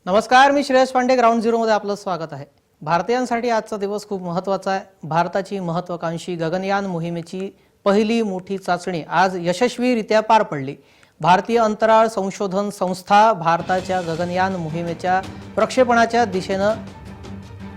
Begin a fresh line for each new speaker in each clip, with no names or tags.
नमस्कार, मी Shreyas Pande. Ground zero मध्ये आपलं स्वागत आहे. भारतीयांसाठी आजचा दिवस खूप महत्त्वाचा आहे. भारताची महत्त्वाकांक्षी गगनयान मोहिमेची पहिली मोठी चाचणी आज यशस्वीरित्या पार पडली. भारतीय अंतराळ संशोधन संस्था भारताच्या गगनयान मोहिमेच्या प्रक्षेपणाच्या दिशेने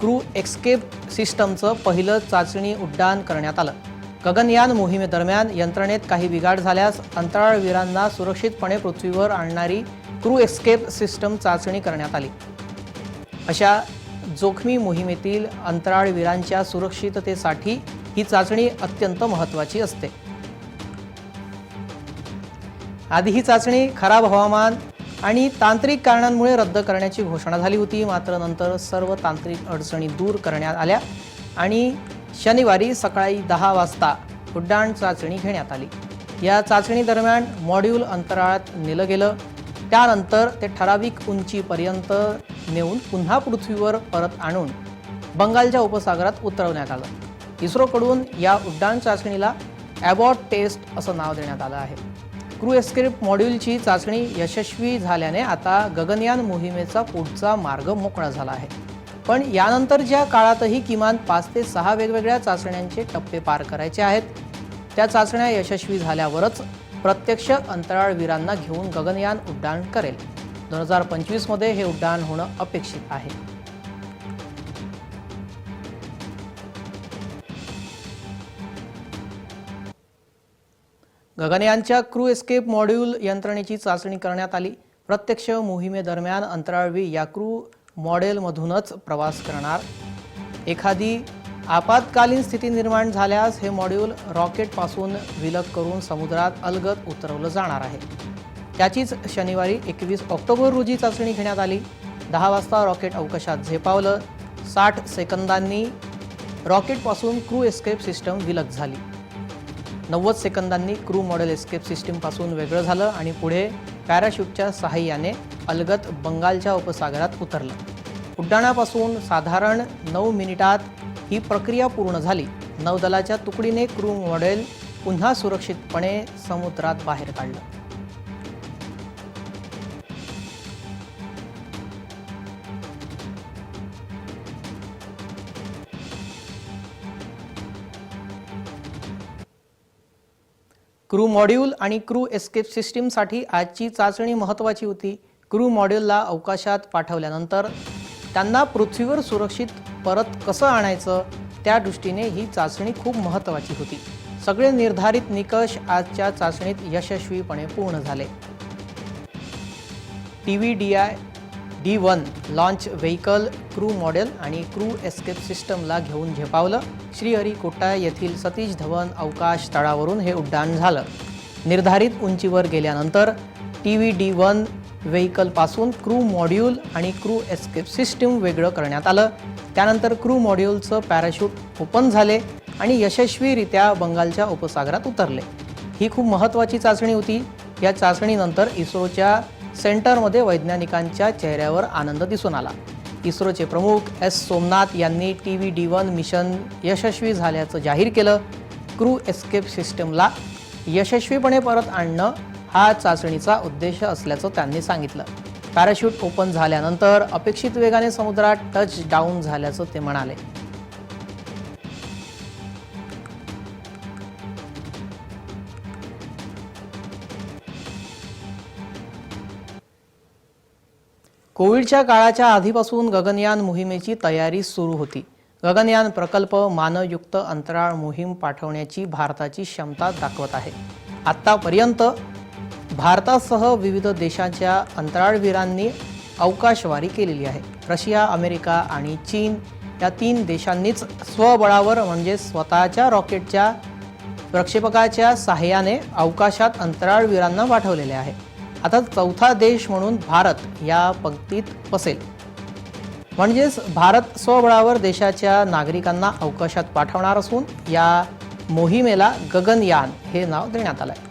क्रू एस्केप सिस्टमचं पहिलं चाचणी उड्डाण करण्यात आलं. गगनयान मोहिमेदरम्यान यंत्रणेत काही बिघाड झाल्यास अंतराळवीरांना सुरक्षितपणे पृथ्वीवर आणणारी क्रू एस्केप सिस्टम चाचणी करण्यात आली. अशा जोखमी मोहिमेतील अंतराळवीरांच्या सुरक्षिततेसाठी ही चाचणी अत्यंत महत्त्वाची असते. आधी ही चाचणी खराब हवामान आणि तांत्रिक कारणांमुळे रद्द करण्याची घोषणा झाली होती. मात्र नंतर सर्व तांत्रिक अडचणी दूर करण्यात आल्या आणि शनिवारी सकाळी 10 वाजता उड्डाण चाचणी घेण्यात आली. या चाचणी दरम्यान मॉड्यूल अंतराळात नेलं गेलं. त्यानंतर ते ठराविक उंचीपर्यंत नेऊन पुन्हा पृथ्वीवर परत आणून बंगालच्या उपसागरात उतरवण्यात आलं. इस्रोकडून या उड्डाण चाचणीला ॲबॉट टेस्ट असं नाव देण्यात आलं आहे. क्रू एस्केप मॉड्यूलची चाचणी यशस्वी झाल्याने आता गगनयान मोहिमेचा पुढचा मार्ग मोकळा झाला आहे. पण यानंतरच्या काळातही किमान 5 ते 6 वेगवेगळ्या चाचण्यांचे टप्पे पार करायचे आहेत. त्या चाचण्या यशस्वी झाल्यावरच प्रत्यक्ष अंतराळवीरांना घेऊन गगनयान उड्डाण करेल. 2025 मध्ये हे उड्डाण होणं अपेक्षित आहे. गगनयानच्या क्रू एस्केप मॉड्यूल यंत्रणेची चाचणी करण्यात आली. प्रत्यक्ष मोहिमेदरम्यान अंतराळवीर या क्रू मॉडेलमधूनच प्रवास करणार. एखादी आपत्कालीन स्थिती निर्माण झाल्यास हे मॉड्यूल रॉकेटपासून विलग करून समुद्रात अलगद उतरवलं जाणार आहे. त्याचीच शनिवारी 21 ऑक्टोबर रोजी चाचणी घेण्यात आली. 10 वाजता रॉकेट अवकाशात झेपावलं. 60 सेकंदांनी रॉकेटपासून क्रू एस्केप सिस्टम विलग झाली. 90 सेकंदांनी क्रू मॉडेल एस्केप सिस्टीमपासून वेगळं झालं आणि पुढे पॅराशूटच्या सहाय्याने अलगद बंगालच्या उपसागरात उतरलं. उड्डाणापासून साधारण 9 मिनिटात ही प्रक्रिया पूर्ण झाली. नौदलाच्या तुकडीने क्रू मॉडेल पुन्हा सुरक्षितपणे समुद्रात बाहेर काढलं. क्रू मॉड्यूल आणि क्रू एस्केप सिस्टीमसाठी आजची चाचणी महत्त्वाची होती. क्रू मॉड्यूलला अवकाशात पाठवल्यानंतर त्यांना पृथ्वीवर सुरक्षित परत कसं आणायचं त्या दृष्टीने ही चाचणी खूप महत्त्वाची होती. सगळे निर्धारित निकष आजच्या चाचणीत यशस्वीपणे पूर्ण झाले. TVDI-D1 launch vehicle crew model आणि क्रू एस्केप सिस्टमला घेऊन झेपावलं. श्रीहरिकोटा येथील सतीश धवन अवकाश तळावरून हे उड्डाण झालं. निर्धारित उंचीवर गेल्यानंतर TVD-1 व्हेइकलपासून क्रू मॉड्यूल आणि क्रू एस्केप सिस्टीम वेगळं करण्यात आलं. त्यानंतर क्रू मॉड्यूलचं पॅराशूट ओपन झाले आणि यशस्वीरित्या बंगालच्या उपसागरात उतरले. ही खूप महत्त्वाची चाचणी होती. या चाचणीनंतर इस्रोच्या सेंटरमध्ये वैज्ञानिकांच्या चेहऱ्यावर आनंद दिसून आला. इस्रोचे प्रमुख S. सोमनाथ यांनी TVD-1 मिशन यशस्वी झाल्याचं जाहीर केलं. क्रू एस्केप सिस्टमला यशस्वीपणे परत आणणं हा चाचणीचा उद्देश असल्याचं त्यांनी सांगितलं. पॅराशूट ओपन झाल्यानंतर अपेक्षित वेगाने समुद्रात टच डाऊन झाल्याचं ते म्हणाले. कोविडच्या काळाच्या आधीपासून गगनयान मोहिमेची तयारी सुरू होती. गगनयान प्रकल्प मानवयुक्त अंतराळ मोहीम पाठवण्याची भारताची क्षमता दाखवत आहे. आतापर्यंत भारतासह विविध देशांच्या अंतराळवीरांनी अवकाशवारी केलेली आहे. रशिया, अमेरिका आणि चीन या 3 देशांनीच स्वबळावर म्हणजे स्वतःच्या रॉकेटच्या प्रक्षेपकाच्या सहाय्याने अवकाशात अंतराळवीरांना पाठवलेले आहे. आता चौथा देश म्हणून भारत या पंक्तीत बसेल. म्हणजेच भारत स्वबळावर देशाच्या नागरिकांना अवकाशात पाठवणार असून या मोहिमेला गगनयान हे नाव देण्यात आलं आहे.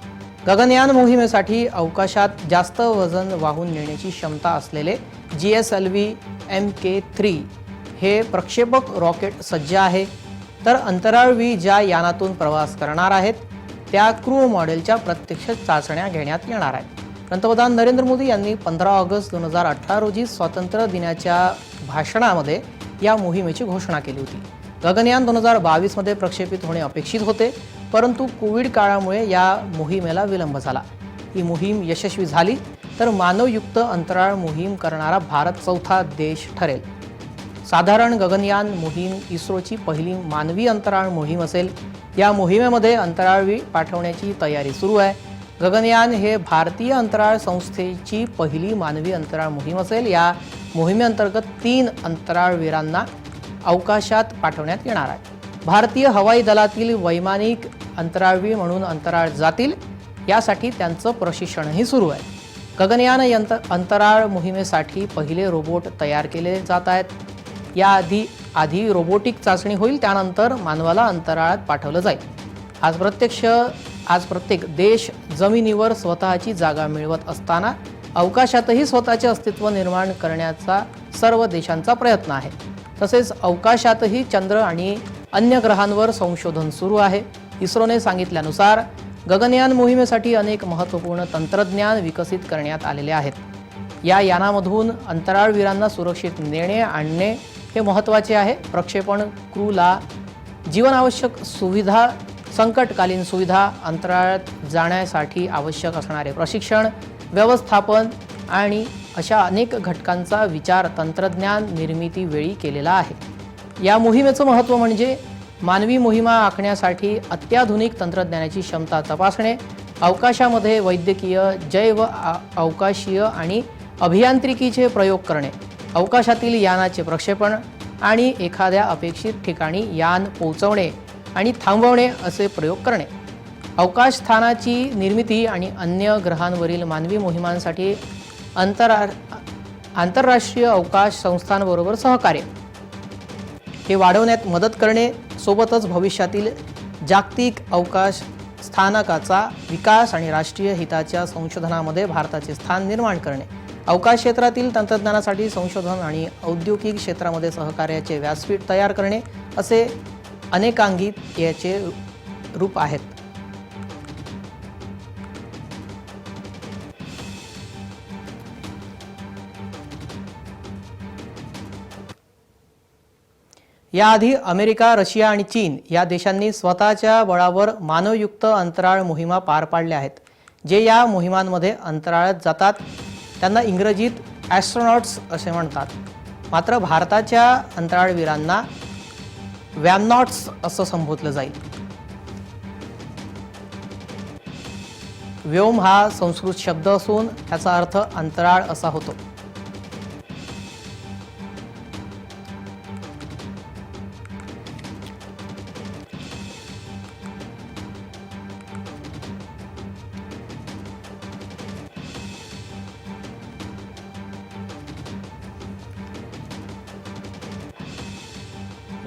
गगनयान मोहिमेसाठी अवकाशात जास्त वजन वाहून नेण्याची क्षमता असलेले GSLV Mk3 हे प्रक्षेपक रॉकेट सज्ज आहे. तर अंतराळवीर ज्या यानातून प्रवास करणार आहेत त्या क्रू मॉडेलच्या प्रत्यक्ष चाचण्या घेण्यात येणार आहेत. पंतप्रधान नरेंद्र मोदी यांनी 15 ऑगस्ट 2018 रोजी स्वातंत्र्य दिनाच्या भाषणामध्ये या मोहिमेची घोषणा केली होती। गगनयान 2022 मध्ये प्रक्षेपित होणे अपेक्षित होते, परंतु कोविड काळामुळे या मोहिमेला विलंब झाला। ही मोहीम यशस्वी झाली तर मानवयुक्त अंतराळ मोहीम करणारा भारत चौथा देश ठरेल। साधारण गगनयान मोहीम इस्रोची पहिली मानवी अंतराळ मोहीम असेल। या मोहिमेमध्ये अंतराळवीर पाठवण्याची तयारी सुरू आहे। गगनयान हे भारतीय अंतराळ संस्थेची पहिली मानवी अंतराळ मोहीम असेल। या मोहिमेअंतर्गत 3 अंतराळवीरांना अवकाशात पाठवण्यात येणार आहे। भारतीय हवाई दलातील वैमानिक अंतराळवीर म्हणून अंतराळात जातील, यासाठी त्यांचं प्रशिक्षणही सुरू आहे। गगनयान अंतराळ मोहिमेसाठी पहिले रोबोट तयार केले जात आहेत। आधी रोबोटिक चाचणी होईल, त्यानंतर मानवाला अंतराळात पाठवलं जाईल। आज प्रत्येक देश जमिनीवर स्वतःची जागा मिळवत असताना अवकाशातही स्वतःचे अस्तित्व निर्माण करण्याचा सर्व देशांचा प्रयत्न आहे। तसेच अवकाशातही चंद्र आणि अन्य ग्रहांवर संशोधन सुरू आहे। इस्रोने सांगितल्यानुसार गगनयान मोहिमेसाठी अनेक महत्त्वपूर्ण तंत्रज्ञान विकसित करण्यात आलेले आहेत। या यानामधून अंतराळवीरांना सुरक्षित नेणे आणणे हे महत्त्वाचे आहे। प्रक्षेपण क्रूला जीवनावश्यक सुविधा, संकटकालीन सुविधा, अंतराळात जाण्यासाठी आवश्यक असणारे प्रशिक्षण, व्यवस्थापन आणि अशा अनेक घटकांचा विचार तंत्रज्ञान निर्मिती वेळी केलेला आहे। या मोहिमेचं महत्त्व म्हणजे मानवी मोहिमा आखण्यासाठी अत्याधुनिक तंत्रज्ञानाची क्षमता तपासणे, अवकाशामध्ये वैद्यकीय, जैव अवकाशीय आणि अभियांत्रिकीचे प्रयोग करणे, अवकाशातील यानाचे प्रक्षेपण आणि एखाद्या अपेक्षित ठिकाणी यान पोहोचवणे आणि थांबवणे असे प्रयोग करणे, अवकाश स्थानाची निर्मिती आणि अन्य ग्रहांवरील मानवी मोहिमांसाठी आंतरराष्ट्रीय अवकाश संस्थांबरोबर सहकार्य हे वाढवण्यात मदत करणे, सोबतच भविष्यातील जागतिक अवकाश स्थानकाचा विकास आणि राष्ट्रीय हिताच्या संशोधनामध्ये भारताचे स्थान निर्माण करणे, अवकाश क्षेत्रातील तंत्रज्ञानासाठी संशोधन आणि औद्योगिक क्षेत्रामध्ये सहकार्याचे व्यासपीठ तयार करणे असे अनेकांगी याचे रूप आहेत। याआधी अमेरिका, रशिया आणि चीन या देशांनी स्वतःच्या बळावर मानवयुक्त अंतराळ मोहिमा पार पाडल्या आहेत। जे या मोहिमांमध्ये अंतराळात जातात त्यांना इंग्रजीत ॲस्ट्रोनॉट्स असे म्हणतात। मात्र भारताच्या अंतराळवीरांना व्यामनॉट्स असं संबोधलं जाईल। व्योम हा संस्कृत शब्द असून त्याचा अर्थ अंतराळ असा होतो।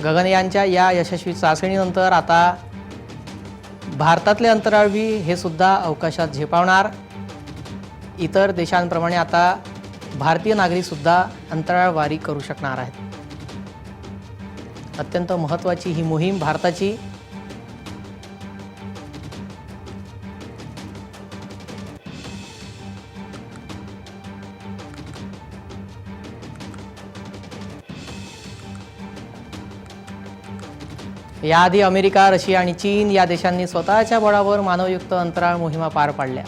गगनयानच्या या यशस्वी चाचणीनंतर आता भारतातले अंतराळवीर हे सुद्धा अवकाशात झेपावणार। इतर देशांप्रमाणे आता भारतीय नागरिक सुद्धा अंतराळवारी करू शकणार आहेत। अत्यंत महत्त्वाची ही मोहीम भारताची। याआधी अमेरिका, रशिया आणि चीन या देशांनी स्वतःच्या बळावर मानवयुक्त अंतराळ मोहिमा पार पाडल्या।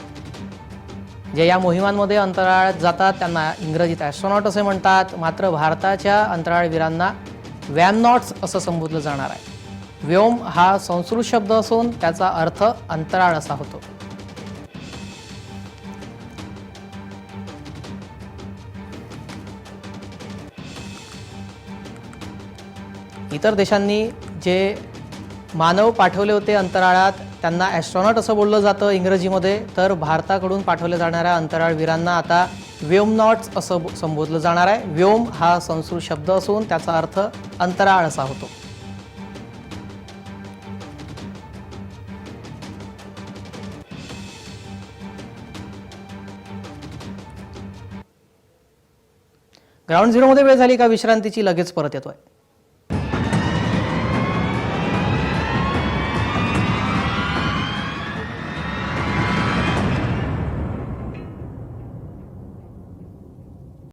जे या मोहिमांमध्ये अंतराळात जातात त्यांना इंग्रजीत ॲस्ट्रोनॉट असे म्हणतात। मात्र भारताच्या अंतराळवीरांना व्यामनॉट्स असं संबोधलं जाणार आहे। व्योम हा संस्कृत शब्द असून त्याचा अर्थ अंतराळ असा होतो। इतर देशांनी जे मानव पाठवले होते अंतराळात त्यांना ॲस्ट्रोनॉट असं बोललं जातं इंग्रजीमध्ये, तर भारताकडून पाठवले जाणाऱ्या अंतराळवीरांना आता व्योमनॉट्स असं संबोधलं जाणार आहे। व्योम हा संस्कृत शब्द असून त्याचा अर्थ अंतराळ असा होतो। ग्राउंड झिरोमध्ये वेळ झाली का विश्रांतीची, लगेच परत येतोय।